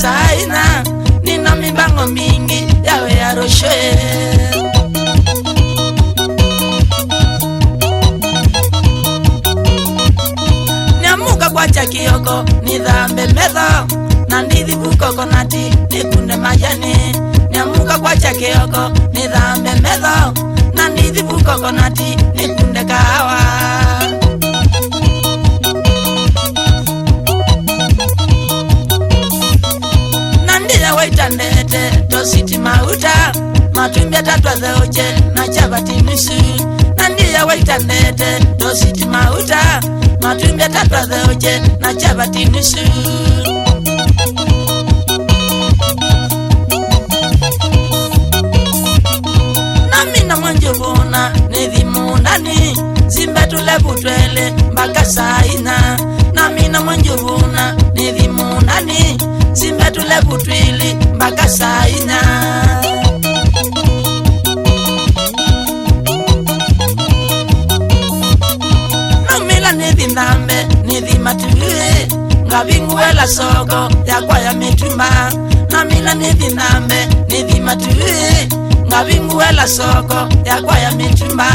saina nina mibango mingi yawe ya roshe. Niamuka kwa chakiyoko nidhambe medho na ndithi bukoko nati nikunde majani. Niamuka kwa chakiyoko nidhambe medho na ndithi bukoko nati nikunde kahawa. Nandia waitandete tositi mauta matumbia tatwa zeoche na chabati nusu. Nandia waitandete tositi mauta matumbia tatwa zeoche na chabati nusu. Namina mwanjubuna nithimundani zimbetule butwele mbaka saina. Namina mwanjubuna nithimundani zimbetule butwili mbaka saina. Namila nithindambe nithimatue ngabinguela soko yakwa ya mitumba. Namila nithindambe nithimatue ngabinguela soko yakwa ya mitumba.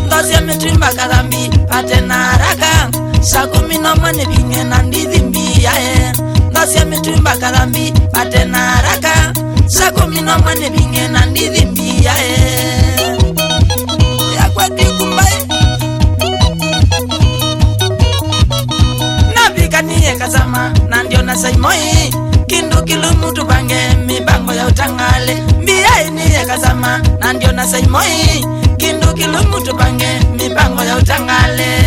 Ndosia mitumba kadhambi pate na haraka saa 11 binge na ndithi mbia. Ndosia mitumba kadhambi pate na haraka saa 11 binge na ndithi mbia. Yakwa dikumbae niye kazama na ndio na saimoi kindu kilumutu bange mibango ya utangale. Mbia niye kazama na ndio na saimoi kindu kilumutu bange mibango ya utangale.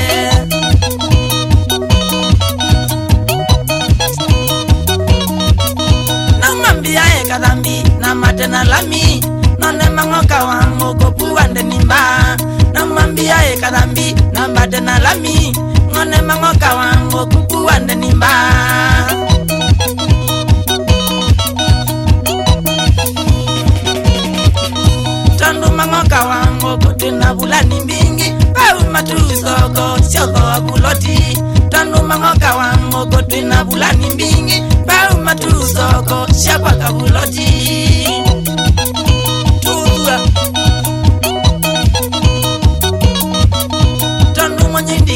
Namambia kadhambi na matena lami none mangoka wangu kopuande nimba. Namambia kadhambi na matena lami none mangoka wangu kukuande nimba. Tandu mangoka wangu kutuna bulani mbingi pau matuzoko sioko wabuloti. Tandu mangoka wangu kutuna bulani mbingi pau matuzoko sioko wabuloti.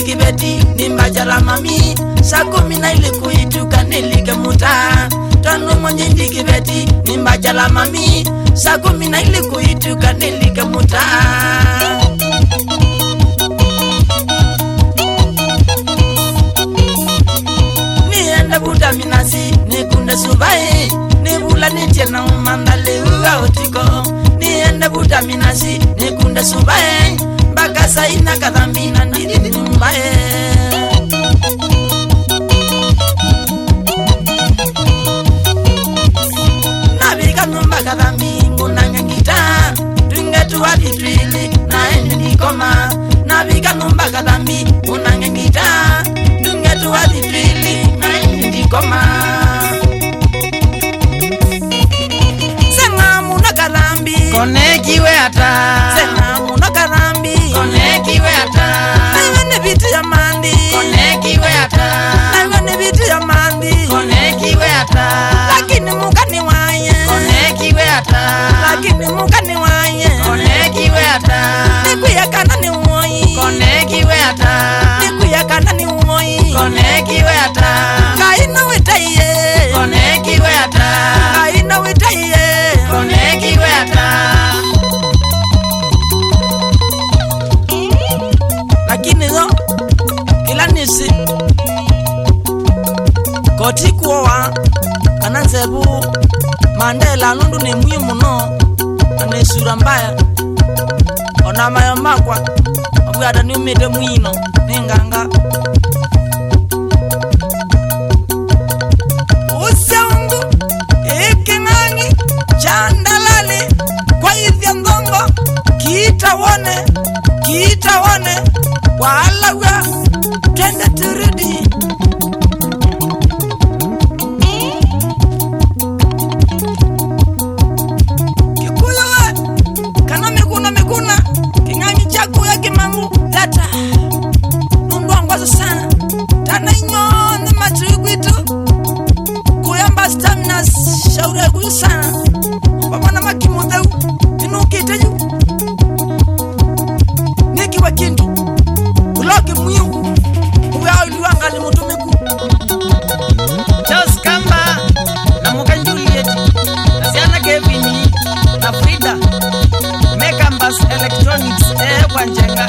Kibeti nimbajala mami saa 10 ile kuituka nilikemuta. Tanu mwenye kibeti nimbajala mami saa 10 ile kuituka nilikemuta. Niende buta minasi nikunde subai nibula nitie na umandale uaotiko. Niende buta minasi nikunde subai mbaka saina kadhambi na ndithi nyumbae. Nabika nyumba kadhambi ngunange ngita tungetu wabitwili na endi nikoma. Nabika nyumba kadhambi ngunange ngita tungetu wabitwili na endi nikoma. Senga muna kadhambi konekiwe hata. Senga muna kadhambi konekiwe hata. Naiwane vitu ya mandi konekiwe hata. Naiwane vitu ya mandi konekiwe hata. Lakini mukani waye konekiwe hata. Lakini mukani waye konekiwe hata. Nikuya kana ni uoi konekiwe hata. Nikuya kana ni uoi konekiwe hata. Kaina wetaiye konekiwe hata. Kaina wetaiye konekiwe hata. Lakini zo kila nisi koti kuowa kananzebu Mandela nundu ni muhimu no anesura mbaya ona mayo makwa abuyada ni umete mwino ninganga useungu ikingangi chandalale kwa hivya ndongo kiita wone walawa twende turudi. Kikuya kana mekuna kingangi chako ya kimangu lata shauri ya sana wamana makimutheu inukite yu neki wa kindu uloke mwiu uya iliwanga ni mutumiku Charles Kamba na Morgan Juliet na Siana Kevin na Frida Mekambas Electronics kwa Njenga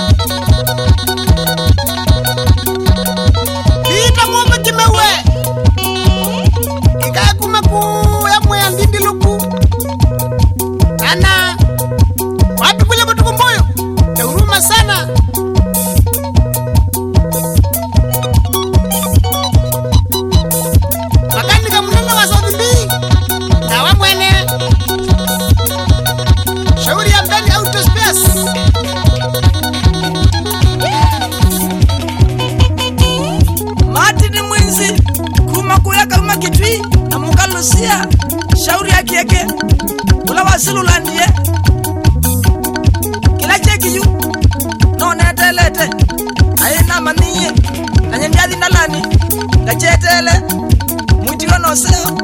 Ita mwamba timewe Ika kumaku ya mwaya ndindi luku Ana wapi kule mtuku moyo ya uruma sana Makanika mnana wa South B Na wa mwene Shauri ya mbeni auto space Martin Mwinzi kumakuya kama kitwi na mukalusia shauri ya kieke ula wasilu landie kila cheki yu no netelete aina maniye na nyandiadi nalani gachetele mwitiwa no seo